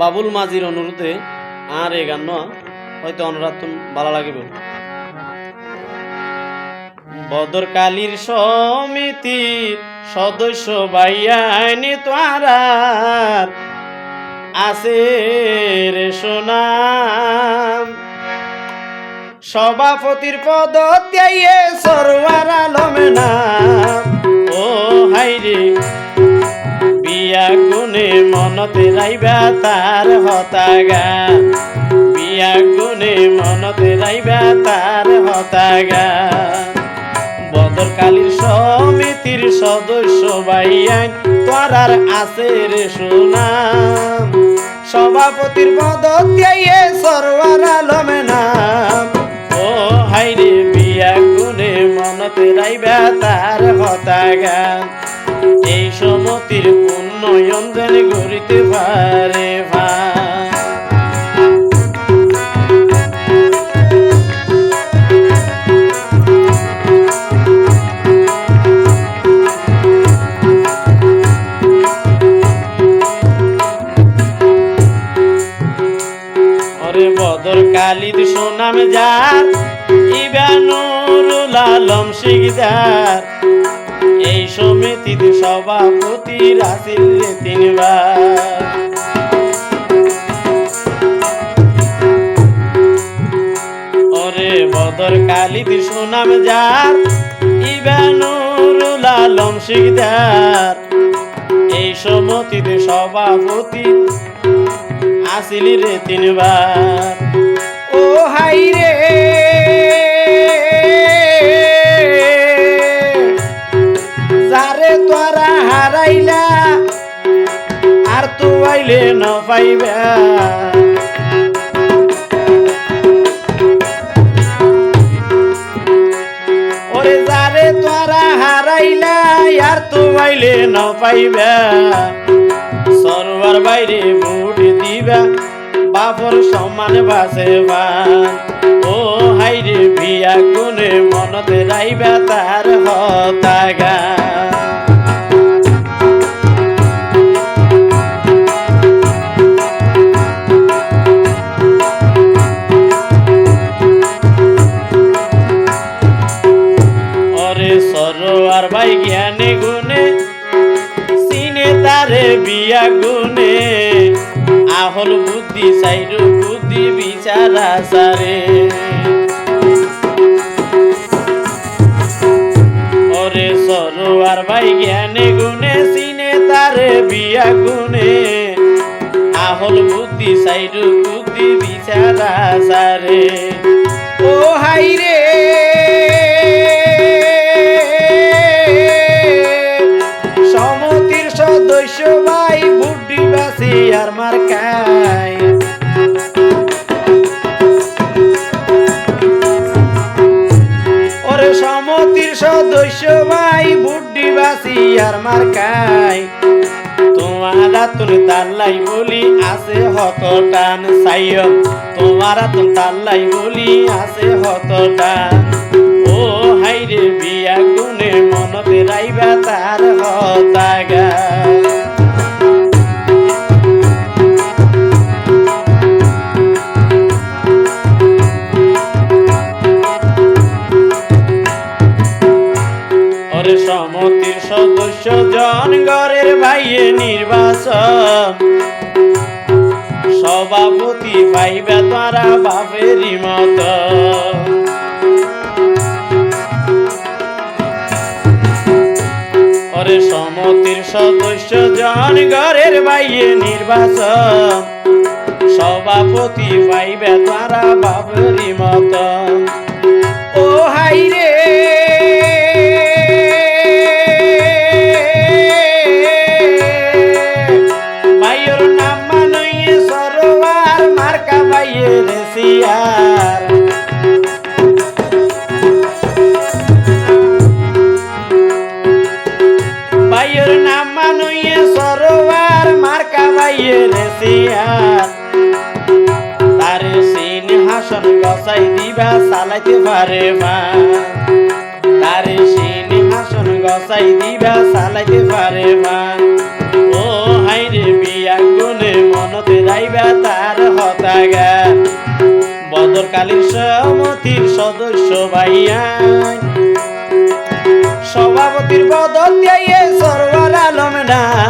বাবুল মাঝির অনুরোধে আর এই গান হয়তো অনুরাধ ভালো লাগিব। বদরকালীর সমিতির সদস্য ভাইয়ানি তোয়ারার আছে রে সোনাম, সভাপতির পদ ত্যাইয়ে সরওয়ার আলমে নাম। ও হাইরে বিয়া গুনে মনতে রাইবা তার হতাগা, বিয়া গুনে মনতে রাইবা তার হতাগা। বদরকালীর সমিতির সদস্য ভাইয়ান তোরার আছে রে সুনাম, সভাপতির পদ ত্যাইয়ে সরওয়ার আলমে নাম। ও হাইরে বিয়া গুনে মনতে রাইবা তার হতাগা, এই সমতির উন্নয়ন যেন গড়িতে পারে ভাই। ওরে বদরকালীর সুনাম যার ইবানুরুল আলম শিকদার, এই সমিতির সভাপতি রাসিল রে তিনবার। ওরে বদরকালীর সুনাম যার ইবানুরুল আলম শিকদার, এই সমিতির সভাপতি আসিল রে তিনবার। ও হাইরে যারে তোরা হারাইলা আর তো আইলে ন পাইবা, ওরে যারে তোরা হারাইলা আর তো আইলে ন পাইবা। সরওয়ার বাইরে ভোট দিবা বাপর সমান বাসেবা। ও হাইরে বিয়া গুনে মনতে রাইবা তার হতাগা। ওরে সরওয়ার ভাই জ্ঞানে গুনে সিনে তারে বিয়া গুনে, আহল বুদ্ধি সাইরু বুদ্ধি বিচারা সারে। ওরে সরওয়ার ভাই জ্ঞানে গুনে সিনে তারে বিয়া গুনে, আহল বুদ্ধি সাইরু বুদ্ধি বিচারা সারে। ও হাইরে সমতির সদস্য ভাই বুদ্ধি বাসি আর মার্কায়, ওরে সমতির সদস্য ভাই বুদ্ধি বাসি আর মার্কায়। তোমারা তুন তাল্লাই বলি আছে হত টান সাইয়দ, তোমারা তুন তাল্লাই বলি আছে হত টান। ও হাইরে বিয়া গুনে মনতে রাইবা তার হতাগা। ওরে সমতির সদস্য জন ঘরের ভাইয়ে নির্বাচন, সভাপতি পাইবা তারা বাপেরই মত। ওরে সমতির সদস্য জন ঘরের ভাইয়ে নির্বাচন, সভাপতি পাইবা তারা বাপেরই মত। ও হাইরে ভাইয়ের নাম মানইয়ে সরওয়ার মার্কা ভাইয়ের সিয়ার। ভাইয়ের নাম মানইয়ে সরওয়ার মার্কা ভাইয়ের সিয়ার। তারে সিংহাসন গসাই দিবা চালাইতে পারে মা, তারে সিংহাসন গসাই দিবা চালাইতে পারে মা। ও হাইরে বিয়া গুনে মনতে রাইবা কালীর সমিতির সদস্য ভাইয়া সভাপতির পদ দিয়ে সরওয়ার আলম নাই